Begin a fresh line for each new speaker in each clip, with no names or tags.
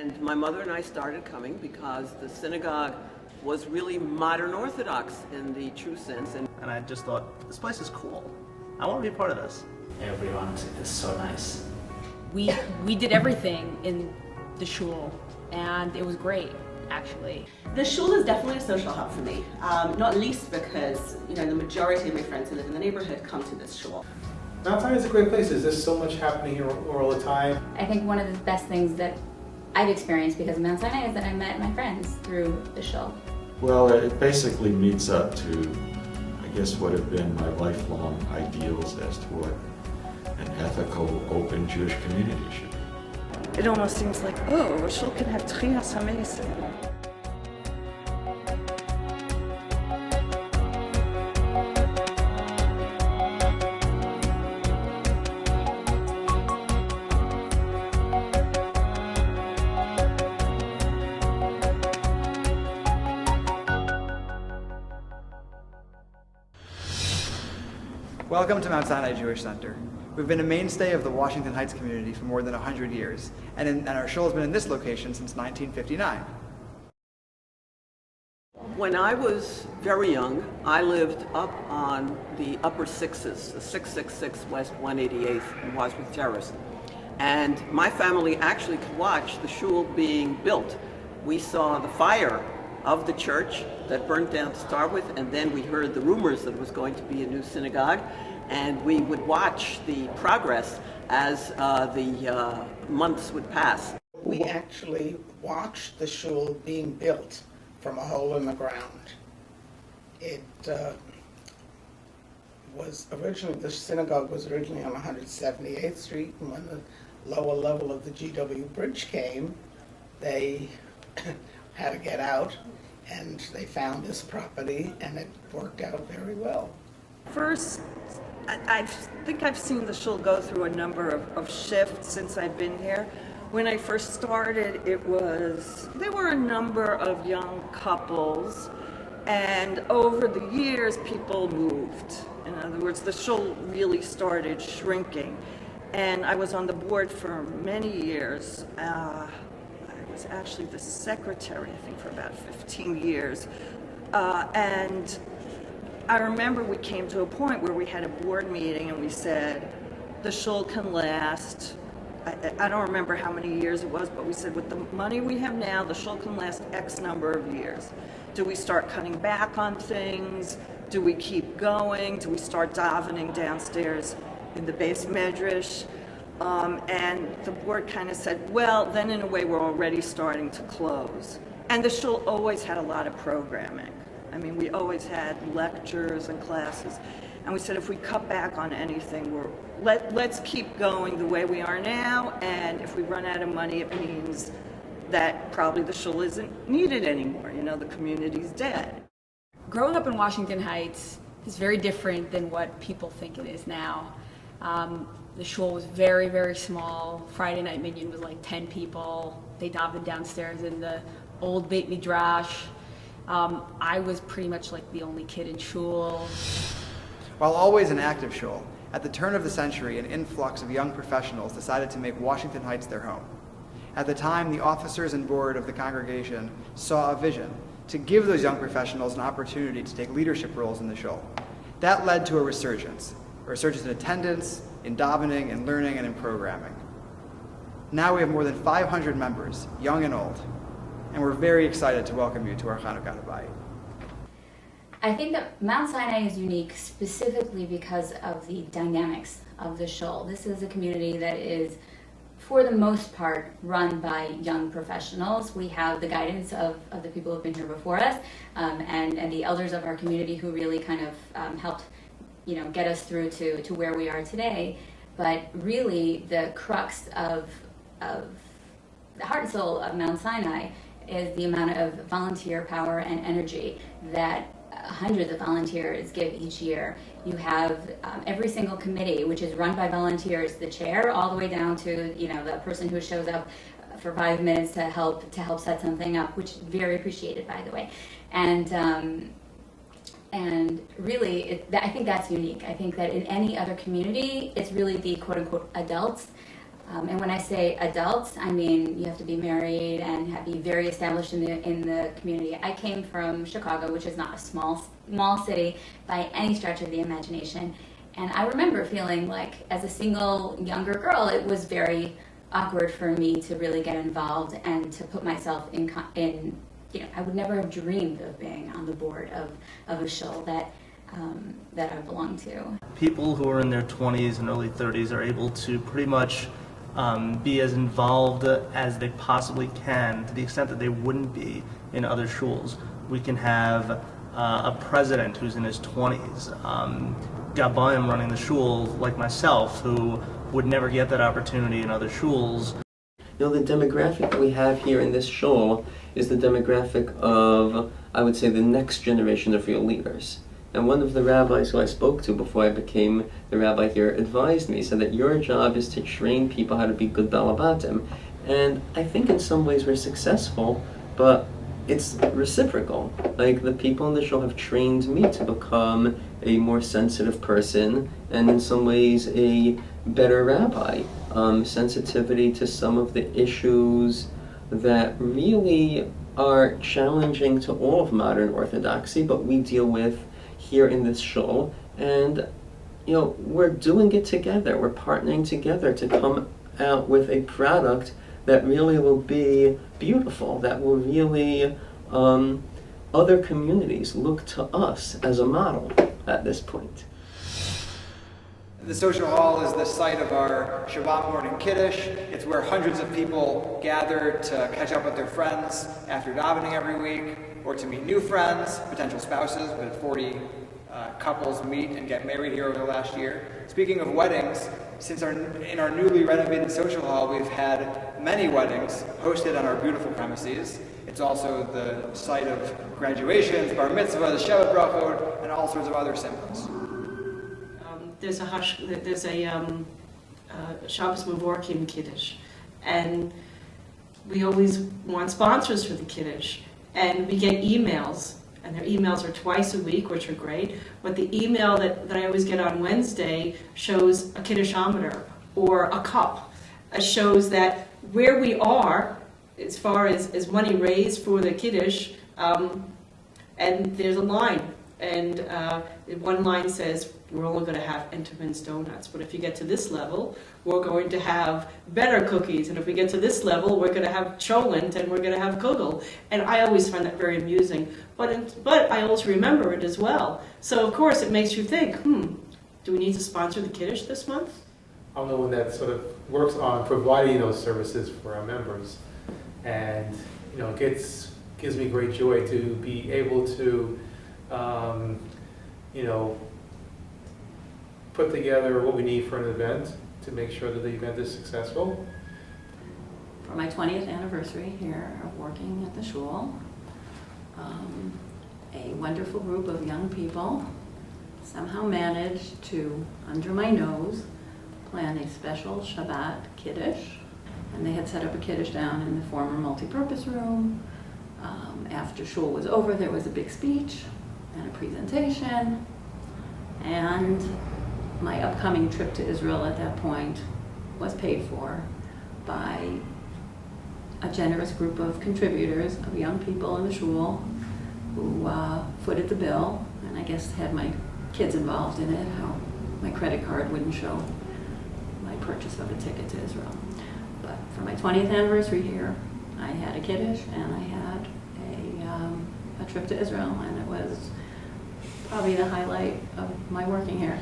And my mother and I started coming because the synagogue was really modern Orthodox in the true sense.
And I just thought, this place is cool. I want to be a part of this.
Everyone is so nice.
We did everything in the shul, and it was great, actually.
The shul is definitely a social hub for me, not least because the majority of my friends who live in the neighborhood come to this shul.
Mount Sinai is a great place. There's so much happening here all the time.
I think one of the best things that I've experienced because of Mount Sinai is that I met my friends through the shul.
Well, it basically meets up to, I guess, what have been my lifelong ideals as to what an ethical, open Jewish community should be.
It almost seems like, oh, a shul can have tchias hamesim.
Welcome to Mount Sinai Jewish Center. We've been a mainstay of the Washington Heights community for more than 100 years, and our shul has been in this location since 1959.
When I was very young, I lived up on the upper sixes, the 666 West 188th in Wadsworth Terrace. And my family actually could watch the shul being built. We saw the fire of the church that burnt down to start with, and then we heard the rumors that it was going to be a new synagogue, and we would watch the progress as the months would pass.
We actually watched the shul being built from a hole in the ground. It was originally, the synagogue was originally on 178th Street, and when the lower level of the GW Bridge came, they had to get out, and they found this property, and it worked out very well.
First, I think I've seen the shul go through a number of shifts since I've been here. When I first started, there were a number of young couples, and over the years, people moved. In other words, the shul really started shrinking. And I was on the board for many years. I was actually the secretary, I think, for about 15 years. And I remember we came to a point where we had a board meeting and we said, the shul can last, I don't remember how many years it was, but we said with the money we have now, the shul can last X number of years. Do we start cutting back on things? Do we keep going? Do we start davening downstairs in the base medrash? And the board kind of said, well, then in a way we're already starting to close. And the shul always had a lot of programming. I mean, we always had lectures and classes. And we said, if we cut back on anything, let's keep going the way we are now. And if we run out of money, it means that probably the shul isn't needed anymore. The community's dead.
Growing up in Washington Heights is very different than what people think it is now. The shul was very, very small. Friday night minyan was like 10 people. They davened downstairs in the old Beit Midrash. I was pretty much like the only kid in shul.
While always an active shul, at the turn of the century, an influx of young professionals decided to make Washington Heights their home. At the time, the officers and board of the congregation saw a vision to give those young professionals an opportunity to take leadership roles in the shul. That led to a resurgence in attendance, in davening, in learning, and in programming. Now we have more than 500 members, young and old, and we're very excited to welcome you to our Chanukat Habayit.
I think that Mount Sinai is unique specifically because of the dynamics of the shul. This is a community that is, for the most part, run by young professionals. We have the guidance of the people who have been here before us, and the elders of our community who really kind of helped get us through to where we are today. But really, the crux of the heart and soul of Mount Sinai is the amount of volunteer power and energy that hundreds of volunteers give each year. You have every single committee, which is run by volunteers, the chair all the way down to the person who shows up for 5 minutes to help set something up, which is very appreciated, by the way. And really, I think that's unique. I think that in any other community, it's really the quote-unquote adults And when I say adults, I mean you have to be married and be very established in the community. I came from Chicago, which is not a small city by any stretch of the imagination. And I remember feeling like, as a single younger girl, it was very awkward for me to really get involved and to put myself in I would never have dreamed of being on the board of a shul that I belong to.
People who are in their 20s and early 30s are able to pretty much be as involved as they possibly can, to the extent that they wouldn't be in other shuls. We can have a president who's in his 20s, Gabayim running the shul like myself, who would never get that opportunity in other shuls.
You know, the demographic we have here in this shul is the demographic of, I would say, the next generation of real leaders. And one of the rabbis who I spoke to before I became the rabbi here advised me, said that your job is to train people how to be good balabatim. And I think in some ways we're successful, but it's reciprocal. Like, the people in the shul have trained me to become a more sensitive person, and in some ways a better rabbi. Sensitivity to some of the issues that really are challenging to all of modern orthodoxy, but we deal with here in this shul, and you know, we're doing it together. We're partnering together to come out with a product that really will be beautiful, that will really other communities look to us as a model at this point.
The social hall is the site of our Shabbat morning Kiddush. It's where hundreds of people gather to catch up with their friends after davening every week, or to meet new friends, potential spouses. We had 40 couples meet and get married here over the last year. Speaking of weddings, in our newly renovated social hall, we've had many weddings hosted on our beautiful premises. It's also the site of graduations, bar mitzvahs, Shabbat brachot, and all sorts of other symbols.
There's a Shabbos Mevorkim Kiddush, and we always want sponsors for the Kiddush, and we get emails, and their emails are twice a week, which are great, but the email that I always get on Wednesday shows a Kiddushometer or a cup. It shows that where we are as far as money raised for the Kiddush, and there's a line, and one line says, we're only going to have Entenmann's donuts, but if you get to this level, we're going to have better cookies, and if we get to this level, we're going to have cholent, and we're going to have kugel. And I always find that very amusing, but I also remember it as well. So of course it makes you think, do we need to sponsor the Kiddush this month?
I'm the one that sort of works on providing those services for our members, and you know, gives me great joy to be able to you know, put together what we need for an event to make sure that the event is successful.
For my 20th anniversary here of working at the shul, a wonderful group of young people somehow managed to, under my nose, plan a special Shabbat Kiddush. And they had set up a Kiddush down in the former multi-purpose room. After shul was over, there was a big speech and a presentation, and my upcoming trip to Israel at that point was paid for by a generous group of contributors, of young people in the shul who footed the bill, and I guess had my kids involved in it, how my credit card wouldn't show my purchase of a ticket to Israel. But for my 20th anniversary here, I had a Kiddush and I had a trip to Israel, and it was probably the highlight of my working here.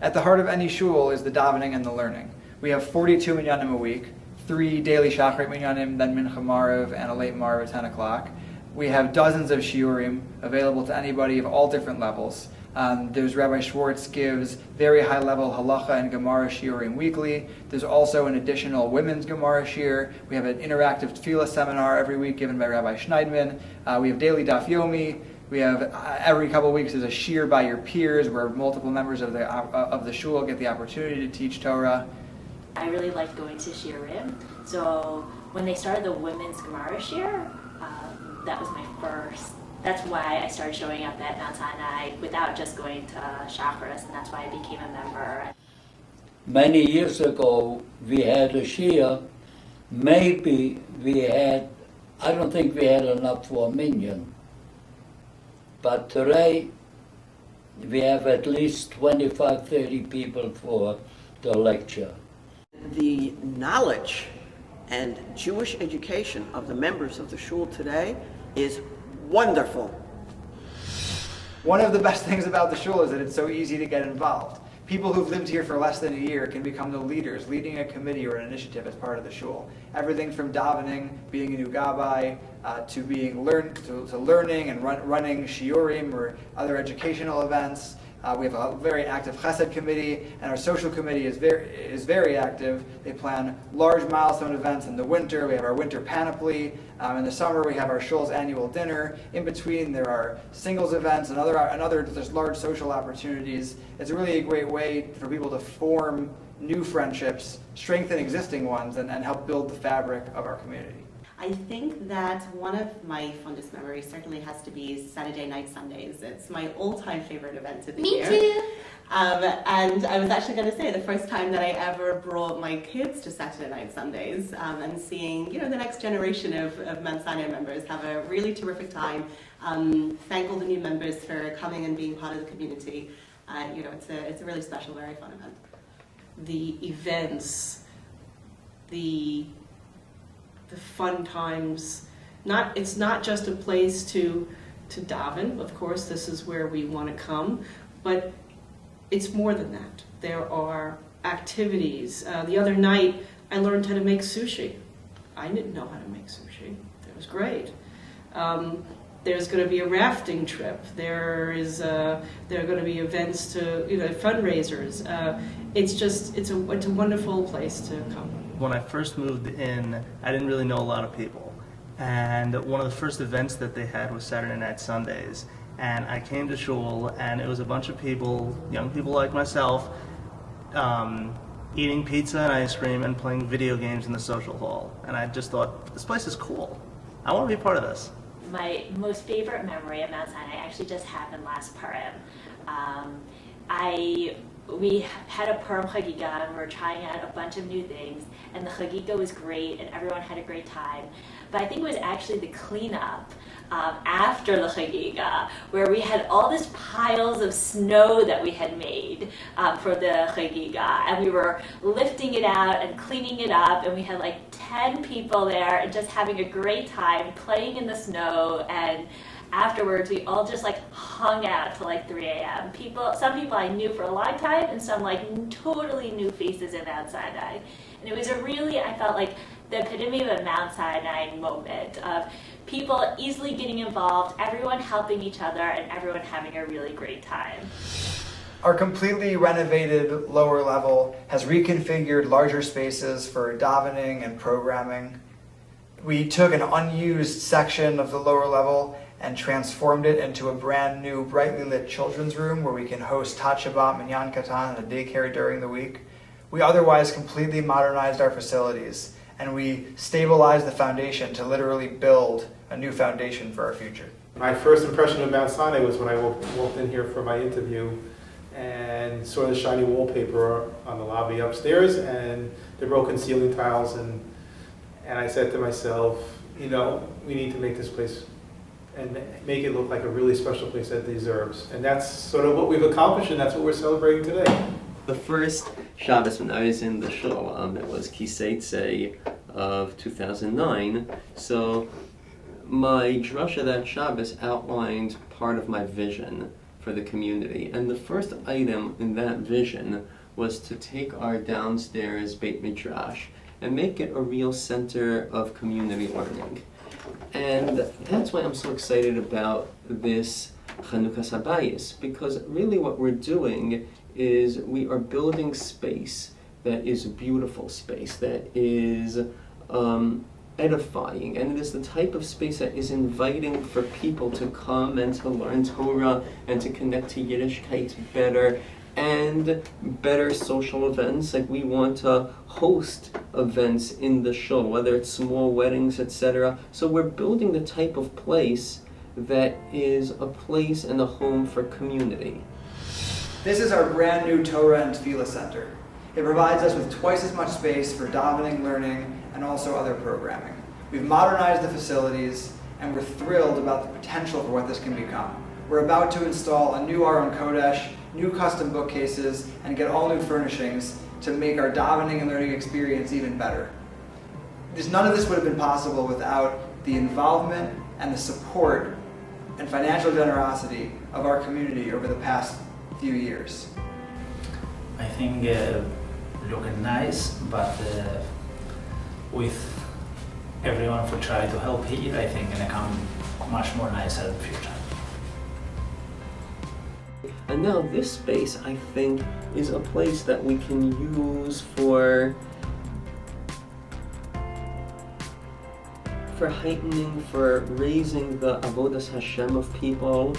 At the heart of any shul is the davening and the learning. We have 42 minyanim a week, 3 daily shachrit minyanim, then mincha maariv, and a late maariv at 10 o'clock. We have dozens of shiurim available to anybody of all different levels. There's Rabbi Schwartz gives very high-level halacha and Gemara shiurim weekly. There's also an additional women's Gemara shiur. We have an interactive tefillah seminar every week given by Rabbi Schneidman. We have daily daf yomi. We have every couple of weeks is a shiur by your peers, where multiple members of the shul get the opportunity to teach Torah.
I really like going to shiurim. So when they started the women's Gemara shiur, that was my first. That's why I started showing up at Mount Sinai without just going to Chakras, and that's why I became a member.
Many years ago, we had a shia. Maybe we had, I don't think we had enough for a minyan. But today, we have at least 25, 30 people for the lecture.
The knowledge and Jewish education of the members of the shul today is wonderful.
One of the best things about the shul is that it's so easy to get involved. People who've lived here for less than a year can become the leaders, leading a committee or an initiative as part of the shul. Everything from davening, being a new gabbai, to learning and running shiurim or other educational events. We have a very active chesed committee, and our social committee is very active. They plan large milestone events in the winter. We have our winter panoply. In the summer, we have our shul's annual dinner. In between, there are singles events and other just large social opportunities. It's really a great way for people to form new friendships, strengthen existing ones, and help build the fabric of our community.
I think that one of my fondest memories certainly has to be Saturday night Sundays. It's my all-time favorite event of the year.
Me too.
And I was actually going to say the first time that I ever brought my kids to Saturday night Sundays and seeing the next generation of Mount Sinai members have a really terrific time. Thank all the new members for coming and being part of the community. It's a really special, very fun event.
The events, the fun times. It's not just a place to daven. Of course, this is where we want to come, but it's more than that. There are activities. The other night, I learned how to make sushi. I didn't know how to make sushi. It was great. There's going to be a rafting trip. There are going to be events to fundraisers. It's a wonderful place to come.
When I first moved in, I didn't really know a lot of people. And one of the first events that they had was Saturday night Sundays. And I came to shul, and it was a bunch of people, young people like myself, eating pizza and ice cream and playing video games in the social hall. And I just thought, this place is cool. I want to be part of this.
My most favorite memory of Mount Sinai actually just happened last Purim. We had a Purim Chagiga, and we were trying out a bunch of new things, and the Chagiga was great, and everyone had a great time. But I think it was actually the cleanup after the Chagiga, where we had all these piles of snow that we had made for the Chagiga, and we were lifting it out and cleaning it up, and we had like 10 people there and just having a great time playing in the snow. And afterwards, we all just like hung out till like 3 a.m. Some people I knew for a long time, and some like totally new faces in Mount Sinai. And it was I felt like the epitome of a Mount Sinai moment of people easily getting involved, everyone helping each other, and everyone having a really great time.
Our completely renovated lower level has reconfigured larger spaces for davening and programming. We took an unused section of the lower level and transformed it into a brand new brightly lit children's room where we can host Tat Shabbat, Minyan Katan, and a daycare during the week. We otherwise completely modernized our facilities, and we stabilized the foundation to literally build a new foundation for our future.
My first impression of Mount Sinai was when I walked in here for my interview and saw the shiny wallpaper on the lobby upstairs and the broken ceiling tiles, and I said to myself, we need to make this place and make it look like a really special place that it deserves. And that's sort of what we've accomplished, and that's what we're celebrating today.
The first Shabbos when I was in the shul, it was Kiseitse of 2009. So my drasha that Shabbos outlined part of my vision for the community. And the first item in that vision was to take our downstairs Beit Midrash and make it a real center of community learning. And that's why I'm so excited about this Chanukat Habayit, because really what we're doing is we are building space that is a beautiful space, that is edifying, and it is the type of space that is inviting for people to come and to learn Torah and to connect to Yiddishkeit better, and better social events. Like we want to host events in the shul, whether it's small weddings, etc. So we're building the type of place that is a place and a home for community.
This is our brand new Torah and Tefillah Center. It provides us with twice as much space for davening, learning, and also other programming. We've modernized the facilities, and we're thrilled about the potential for what this can become. We're about to install a new Aron Kodesh, new custom bookcases, and get all new furnishings to make our davening and learning experience even better. None of this would have been possible without the involvement and the support and financial generosity of our community over the past few years.
I think looking nice, but with everyone who try to help here, I think gonna come much more nicer in the future.
And now this space, I think, is a place that we can use for heightening, for raising the avodas Hashem of people,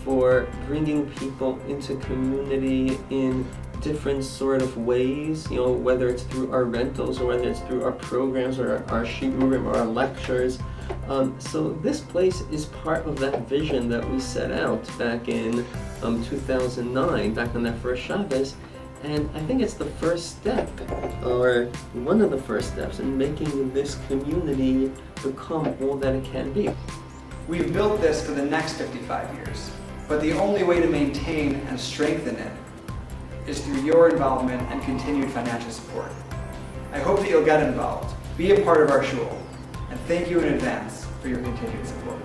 for bringing people into community in different sort of ways, you know, whether it's through our rentals or whether it's through our programs or our shiurim or our lectures. So this place is part of that vision that we set out back in 2009, back on that first Shabbos, and I think it's the first step, or one of the first steps, in making this community become all that it can be.
We've built this for the next 55 years, but the only way to maintain and strengthen it is through your involvement and continued financial support. I hope that you'll get involved, be a part of our shul, and thank you in advance for your continued support.